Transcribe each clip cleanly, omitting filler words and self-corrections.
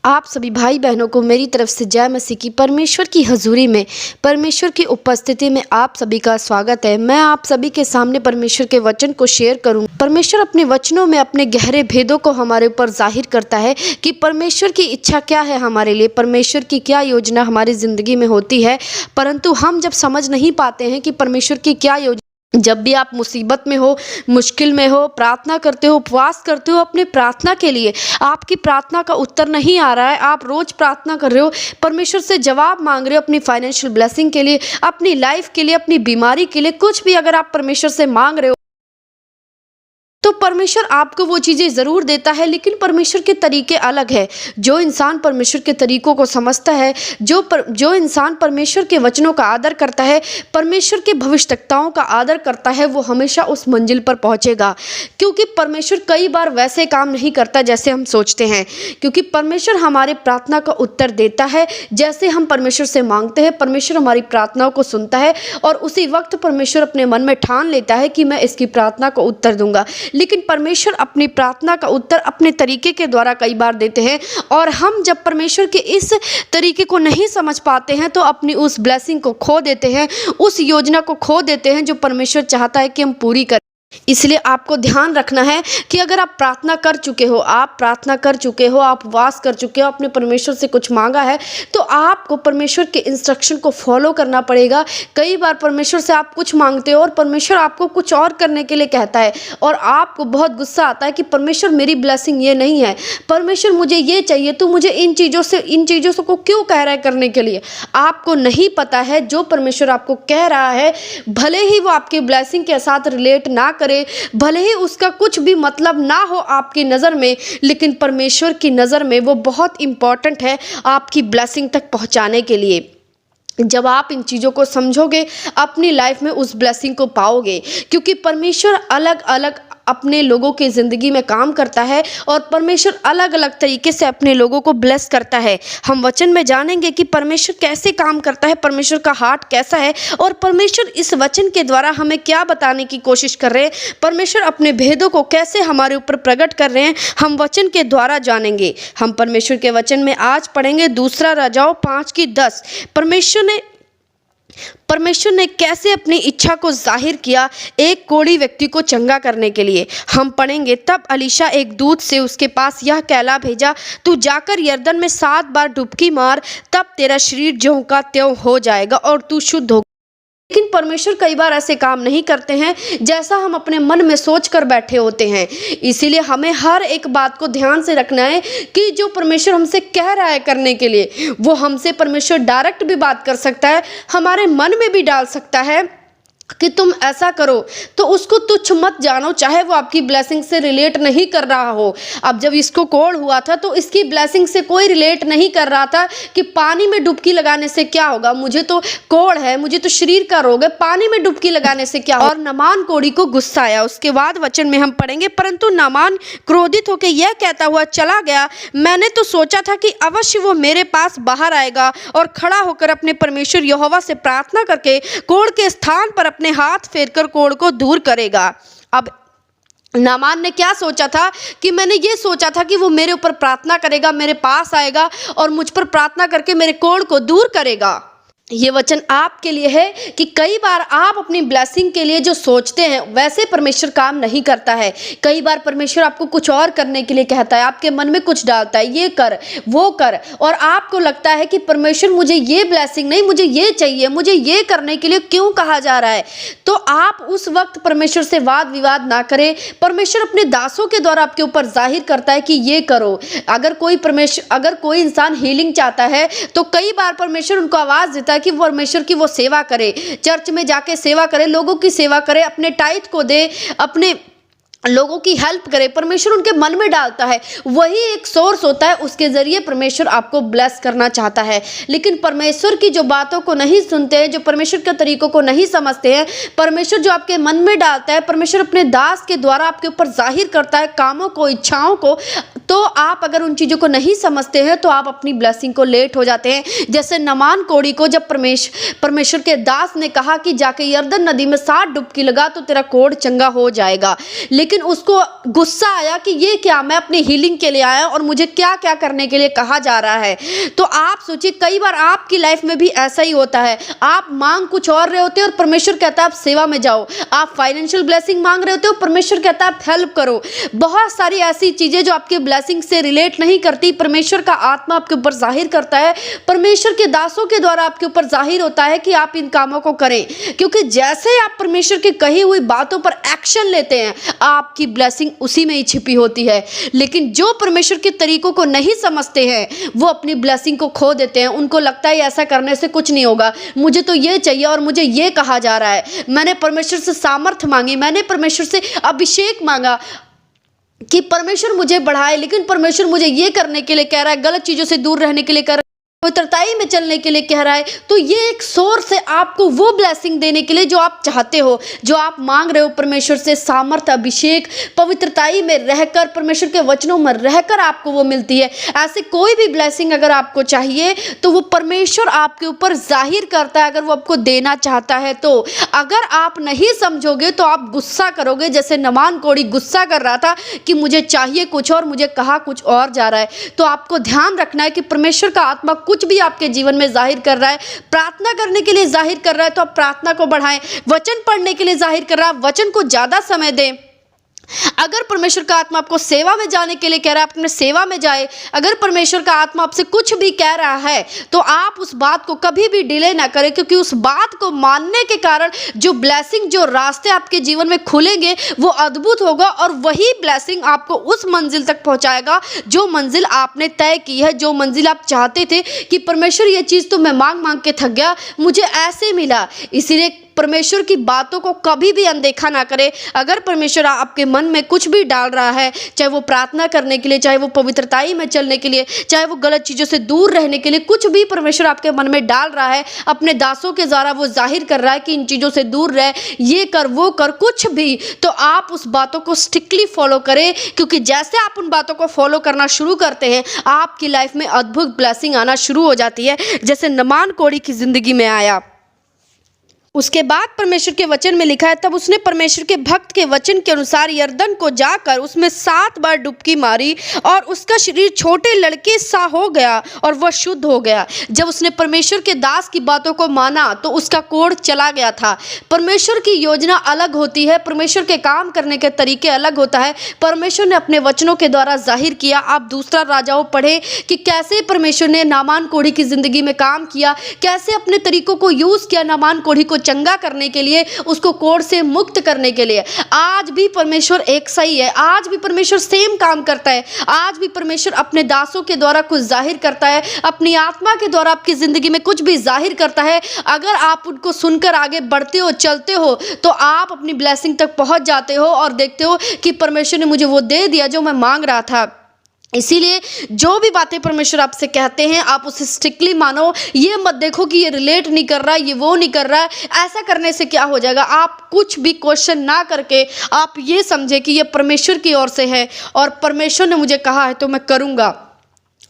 आप सभी भाई बहनों को मेरी तरफ से जय मसीह की। परमेश्वर की हजूरी में, परमेश्वर की उपस्थिति में आप सभी का स्वागत है। मैं आप सभी के सामने परमेश्वर के वचन को शेयर करूं। परमेश्वर अपने वचनों में अपने गहरे भेदों को हमारे ऊपर जाहिर करता है कि परमेश्वर की इच्छा क्या है हमारे लिए, परमेश्वर की क्या योजना हमारी ज़िंदगी में होती है। परंतु हम जब समझ नहीं पाते हैं कि परमेश्वर की क्या योजना, जब भी आप मुसीबत में हो, मुश्किल में हो, प्रार्थना करते हो, उपवास करते हो, अपने प्रार्थना के लिए आपकी प्रार्थना का उत्तर नहीं आ रहा है, आप रोज प्रार्थना कर रहे हो, परमेश्वर से जवाब मांग रहे हो अपनी फाइनेंशियल ब्लेसिंग के लिए, अपनी लाइफ के लिए, अपनी बीमारी के लिए, कुछ भी अगर आप परमेश्वर से मांग रहे हो तो परमेश्वर आपको वो चीज़ें ज़रूर देता है, लेकिन परमेश्वर के तरीके अलग है। जो इंसान परमेश्वर के तरीकों को समझता है, जो इंसान परमेश्वर के वचनों का आदर करता है, परमेश्वर के भविष्यवक्ताओं का आदर करता है, वो हमेशा उस मंजिल पर पहुंचेगा। क्योंकि परमेश्वर कई बार वैसे काम नहीं करता जैसे हम सोचते हैं, क्योंकि परमेश्वर हमारे प्रार्थना का उत्तर देता है। जैसे हम परमेश्वर से मांगते हैं, परमेश्वर हमारी प्रार्थनाओं को सुनता है और उसी वक्त परमेश्वर अपने मन में ठान लेता है कि मैं इसकी प्रार्थना को उत्तर दूंगा। लेकिन परमेश्वर अपनी प्रार्थना का उत्तर अपने तरीके के द्वारा कई बार देते हैं, और हम जब परमेश्वर के इस तरीके को नहीं समझ पाते हैं तो अपनी उस ब्लेसिंग को खो देते हैं, उस योजना को खो देते हैं जो परमेश्वर चाहता है कि हम पूरी करें। इसलिए आपको ध्यान रखना है कि अगर आप प्रार्थना कर चुके हो, आप उपवास कर चुके हो, आपने परमेश्वर से कुछ मांगा है, तो आपको परमेश्वर के इंस्ट्रक्शन को फॉलो करना पड़ेगा। कई बार परमेश्वर से आप कुछ मांगते हो और परमेश्वर आपको कुछ और करने के लिए कहता है, और आपको बहुत गुस्सा आता है कि परमेश्वर मेरी ब्लेसिंग ये नहीं है, परमेश्वर मुझे ये चाहिए, तो मुझे इन चीज़ों को क्यों कह रहा है करने के लिए। आपको नहीं पता है जो परमेश्वर आपको कह रहा है, भले ही वो आपकी ब्लेसिंग के साथ रिलेट ना करे, भले ही उसका कुछ भी मतलब ना हो आपकी नज़र में, लेकिन परमेश्वर की नज़र में वो बहुत इंपॉर्टेंट है आपकी ब्लेसिंग तक पहुंचाने के लिए। जब आप इन चीज़ों को समझोगे, अपनी लाइफ में उस ब्लेसिंग को पाओगे, क्योंकि परमेश्वर अलग अलग अपने लोगों की ज़िंदगी में काम करता है और परमेश्वर अलग अलग तरीके से अपने लोगों को ब्लेस करता है। हम वचन में जानेंगे कि परमेश्वर कैसे काम करता है, परमेश्वर का हार्ट कैसा है, और परमेश्वर इस वचन के द्वारा हमें क्या बताने की कोशिश कर रहे हैं, परमेश्वर अपने भेदों को कैसे हमारे ऊपर प्रकट कर रहे हैं, हम वचन के द्वारा जानेंगे। हम परमेश्वर के वचन में आज पढ़ेंगे दूसरा राजाओं 5:10। परमेश्वर ने कैसे अपनी इच्छा को जाहिर किया एक कोढ़ी व्यक्ति को चंगा करने के लिए। हम पढ़ेंगे, तब अलीशा एक दूत से उसके पास यह कहला भेजा, तू जाकर यरदन में 7 बार डुबकी मार, तब तेरा शरीर ज्यों का त्यों हो जाएगा और तू शुद्ध होगा। लेकिन परमेश्वर कई बार ऐसे काम नहीं करते हैं जैसा हम अपने मन में सोच कर बैठे होते हैं। इसीलिए हमें हर एक बात को ध्यान से रखना है कि जो परमेश्वर हमसे कह रहा है करने के लिए, वो हमसे परमेश्वर डायरेक्ट भी बात कर सकता है, हमारे मन में भी डाल सकता है कि तुम ऐसा करो, तो उसको तुच्छ मत जानो, चाहे वो आपकी ब्लेसिंग से रिलेट नहीं कर रहा हो। अब जब इसको कोढ़ हुआ था तो इसकी ब्लेसिंग से कोई रिलेट नहीं कर रहा था कि पानी में डुबकी लगाने से क्या होगा, मुझे तो कोढ़ है, मुझे तो शरीर का रोग है, पानी में डुबकी लगाने से क्या होगा। और नामान कोढ़ी को गुस्सा आया। उसके बाद वचन में हम पढ़ेंगे, परंतु नामान क्रोधित होकर यह कहता हुआ चला गया, मैंने तो सोचा था कि अवश्य वो मेरे पास बाहर आएगा और खड़ा होकर अपने परमेश्वर यहोवा से प्रार्थना करके कोढ़ के स्थान पर अपने हाथ फेरकर कोढ़ को दूर करेगा। अब नामान ने क्या सोचा था कि मैंने ये सोचा था कि वो मेरे ऊपर प्रार्थना करेगा, मेरे पास आएगा और मुझ पर प्रार्थना करके मेरे कोढ़ को दूर करेगा। ये वचन आपके लिए है कि कई बार आप अपनी ब्लेसिंग के लिए जो सोचते हैं वैसे परमेश्वर काम नहीं करता है। कई बार परमेश्वर आपको कुछ और करने के लिए कहता है, आपके मन में कुछ डालता है, ये कर वो कर, और आपको लगता है कि परमेश्वर मुझे ये ब्लेसिंग नहीं, मुझे ये चाहिए, मुझे ये करने के लिए क्यों कहा जा रहा है। तो आप उस वक्त परमेश्वर से वाद विवाद ना करें। परमेश्वर अपने दासों के द्वारा आपके ऊपर जाहिर करता है कि ये करो। अगर कोई इंसान हीलिंग चाहता है तो कई बार परमेश्वर उनको आवाज़ देता है कि परमेश्वर की वो सेवा करे, चर्च में जाके सेवा करे, लोगों की सेवा करे, अपने टाइट को दे, अपने लोगों की हेल्प करे। परमेश्वर उनके मन में डालता है, वही एक सोर्स होता है, उसके जरिए परमेश्वर आपको ब्लेस करना चाहता है। लेकिन परमेश्वर की जो बातों को नहीं सुनते हैं, जो परमेश्वर के तरीकों को नहीं समझते हैं, परमेश्वर जो आपके मन में डालता है, परमेश्वर अपने दास के द्वारा आपके ऊपर जाहिर करता है कामों को, इच्छाओं को, तो आप अगर उन चीज़ों को नहीं समझते हैं तो आप अपनी ब्लेसिंग को लेट हो जाते हैं। जैसे नामान कोढ़ी को जब परमेश्वर के दास ने कहा कि जाके यरदन नदी में 7 डुबकी लगा तो तेरा कोढ़ चंगा हो जाएगा, लेकिन लेकिन उसको गुस्सा आया कि ये क्या, मैं अपनी हीलिंग के लिए आया और मुझे क्या क्या करने के लिए कहा जा रहा है। तो आप सोचिए, कई बार आपकी लाइफ में भी ऐसा ही होता है। आप मांग कुछ और रहे होते हैं और परमेश्वर कहता है आप सेवा में जाओ। आप फाइनेंशियल ब्लेसिंग मांग रहे होते हो, परमेश्वर कहता है आप हेल्प करो। बहुत सारी ऐसी चीजें जो आपके ब्लेसिंग से रिलेट नहीं करती, परमेश्वर का आत्मा आपके ऊपर जाहिर करता है, परमेश्वर के दासों के द्वारा आपके ऊपर जाहिर होता है कि आप इन कामों को करें। क्योंकि जैसे आप परमेश्वर की कही हुई बातों पर एक्शन लेते हैं, आपकी ब्लेसिंग उसी में ही छिपी होती है। लेकिन जो परमेश्वर के तरीकों को नहीं समझते हैं, वो अपनी ब्लेसिंग को खो देते हैं। उनको लगता है ऐसा करने से कुछ नहीं होगा, मुझे तो ये चाहिए और मुझे ये कहा जा रहा है। मैंने परमेश्वर से सामर्थ मांगी, मैंने परमेश्वर से अभिषेक मांगा कि परमेश्वर मुझे बढ़ाए, लेकिन परमेश्वर मुझे ये करने के लिए कह रहा है, गलत चीजों से दूर रहने के लिए कह रहा है, पवित्रताई में चलने के लिए कह रहा है। तो ये एक सोर्स है आपको वो ब्लेसिंग देने के लिए जो आप चाहते हो, जो आप मांग रहे हो परमेश्वर से। सामर्थ, अभिषेक, पवित्रताई में रहकर, परमेश्वर के वचनों में रहकर आपको वो मिलती है। ऐसे कोई भी ब्लेसिंग अगर आपको चाहिए तो वो परमेश्वर आपके ऊपर जाहिर करता है, अगर वो आपको देना चाहता है तो। अगर आप नहीं समझोगे तो आप गुस्सा करोगे, जैसे नामान कोढ़ी गुस्सा कर रहा था कि मुझे चाहिए कुछ और, मुझे कहा कुछ और जा रहा है। तो आपको ध्यान रखना है कि परमेश्वर का आत्मा कुछ भी आपके जीवन में जाहिर कर रहा है, प्रार्थना करने के लिए जाहिर कर रहा है तो आप प्रार्थना को बढ़ाएं। वचन पढ़ने के लिए जाहिर कर रहा है, वचन को ज्यादा समय दें। अगर परमेश्वर का आत्मा आपको सेवा में जाने के लिए कह रहा है, आप अपने सेवा में जाए। अगर परमेश्वर का आत्मा आपसे कुछ भी कह रहा है तो आप उस बात को कभी भी डिले ना करें, क्योंकि उस बात को मानने के कारण जो ब्लेसिंग, जो रास्ते आपके जीवन में खुलेंगे वो अद्भुत होगा, और वही ब्लेसिंग आपको उस मंजिल तक पहुंचाएगा जो मंजिल आपने तय की है, जो मंजिल आप चाहते थे कि परमेश्वर ये चीज़ तो मैं मांग मांग के थक गया, मुझे ऐसे मिला। इसीलिए परमेश्वर की बातों को कभी भी अनदेखा ना करें। अगर परमेश्वर आपके मन में कुछ भी डाल रहा है, चाहे वो प्रार्थना करने के लिए, चाहे वो पवित्रताई में चलने के लिए, चाहे वो गलत चीज़ों से दूर रहने के लिए, कुछ भी परमेश्वर आपके मन में डाल रहा है, अपने दासों के द्वारा वो जाहिर कर रहा है कि इन चीज़ों से दूर रह, ये कर, वो कर, कुछ भी, तो आप उस बातों को स्ट्रिक्टली फॉलो करें। क्योंकि जैसे आप उन बातों को फॉलो करना शुरू करते हैं, आपकी लाइफ में अद्भुत ब्लेसिंग आना शुरू हो जाती है, जैसे नामान कोढ़ी की जिंदगी में आया। उसके बाद परमेश्वर के वचन में लिखा है, तब उसने परमेश्वर के भक्त के वचन के अनुसार यरदन को जाकर उसमें 7 बार डुबकी मारी और उसका शरीर छोटे लड़के सा हो गया और वह शुद्ध हो गया। जब उसने परमेश्वर के दास की बातों को माना तो उसका कोढ़ चला गया था। परमेश्वर की योजना अलग होती है, परमेश्वर के काम करने के तरीके अलग होता है। परमेश्वर ने अपने वचनों के द्वारा जाहिर किया। आप दूसरा राजाओं पढ़े कि कैसे परमेश्वर ने नामान कोढ़ी की जिंदगी में काम किया, कैसे अपने तरीकों को यूज किया नामान कोढ़ी को चंगा करने के लिए, उसको कोढ़ से मुक्त करने के लिए। आज भी परमेश्वर एक सही है, आज भी परमेश्वर सेम काम करता है। आज भी परमेश्वर अपने दासों के द्वारा कुछ जाहिर करता है, अपनी आत्मा के द्वारा आपकी जिंदगी में कुछ भी जाहिर करता है। अगर आप उनको सुनकर आगे बढ़ते हो, चलते हो, तो आप अपनी ब्लेसिंग तक पहुंच जाते हो और देखते हो कि परमेश्वर ने मुझे वो दे दिया जो मैं मांग रहा था। इसीलिए जो भी बातें परमेश्वर आपसे कहते हैं, आप उसे स्ट्रिक्टली मानो। ये मत देखो कि ये रिलेट नहीं कर रहा है, ये वो नहीं कर रहा है, ऐसा करने से क्या हो जाएगा। आप कुछ भी क्वेश्चन ना करके आप ये समझे कि ये परमेश्वर की ओर से है और परमेश्वर ने मुझे कहा है तो मैं करूँगा।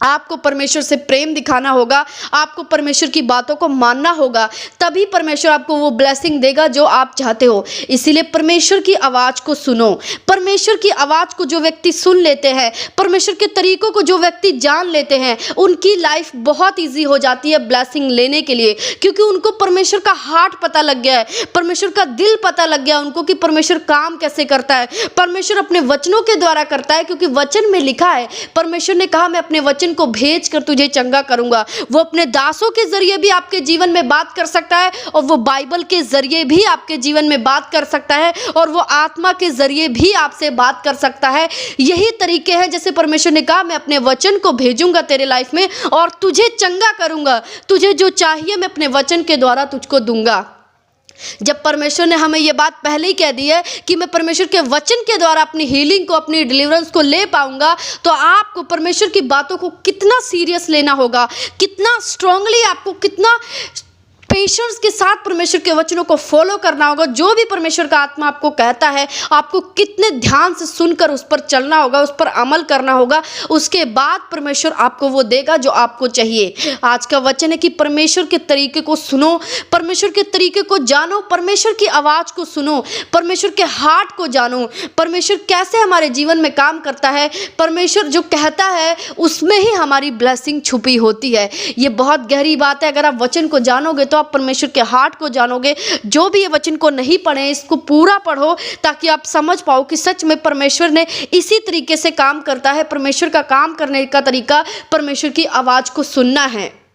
आपको परमेश्वर से प्रेम दिखाना होगा, आपको परमेश्वर की बातों को मानना होगा, तभी परमेश्वर आपको वो ब्लेसिंग देगा जो आप चाहते हो। इसीलिए परमेश्वर की आवाज़ को सुनो। परमेश्वर की आवाज़ को जो व्यक्ति सुन लेते हैं, परमेश्वर के तरीकों को जो व्यक्ति जान लेते हैं, उनकी लाइफ बहुत ईजी हो जाती है ब्लेसिंग लेने के लिए, क्योंकि उनको परमेश्वर का हार्ट पता लग गया है, परमेश्वर का दिल पता लग गया उनको कि परमेश्वर काम कैसे करता है। परमेश्वर अपने वचनों के द्वारा करता है, क्योंकि वचन में लिखा है, परमेश्वर ने कहा मैं अपने वचन को भेज कर तुझे चंगा करूंगा। वो अपने दासों के जरिए भी आपके जीवन में बात कर सकता है, और वो बाइबल के जरिए भी आपके जीवन में बात कर सकता है, और वो आत्मा के जरिए भी आपसे बात कर सकता है। यही तरीके हैं जैसे परमेश्वर ने कहा मैं अपने वचन को भेजूंगा तेरे लाइफ में और तुझे चंगा करूंगा, तुझे जो चाहिए मैं अपने वचन के द्वारा तुझको दूंगा। जब परमेश्वर ने हमें ये बात पहले ही कह दी है कि मैं परमेश्वर के वचन के द्वारा अपनी हीलिंग को, अपनी डिलीवरेंस को ले पाऊंगा, तो आपको परमेश्वर की बातों को कितना सीरियस लेना होगा, कितना स्ट्रांगली आपको, कितना पेशेंस के साथ परमेश्वर के वचनों को फॉलो करना होगा। जो भी परमेश्वर का आत्मा आपको कहता है, आपको कितने ध्यान से सुनकर उस पर चलना होगा, उस पर अमल करना होगा। उसके बाद परमेश्वर आपको वो देगा जो आपको चाहिए। आज का वचन है कि परमेश्वर के तरीके को सुनो, परमेश्वर के तरीके को जानो, परमेश्वर की आवाज को सुनो, परमेश्वर के हार्ट को जानो, परमेश्वर कैसे हमारे जीवन में काम करता है। परमेश्वर जो कहता है उसमें ही हमारी ब्लेसिंग छुपी होती है। ये बहुत गहरी बात है। अगर आप वचन को जानोगे तो आप परमेश्वर के हार्ट को जानोगे। जो भी ये वचन को नहीं पढ़े, इसको पूरा पढ़ो ताकि आप समझ पाओ कि सच में परमेश्वर ने इसी तरीके से काम करता है। परमेश्वर का काम करने का तरीका परमेश्वर की आवाज को सुनना है।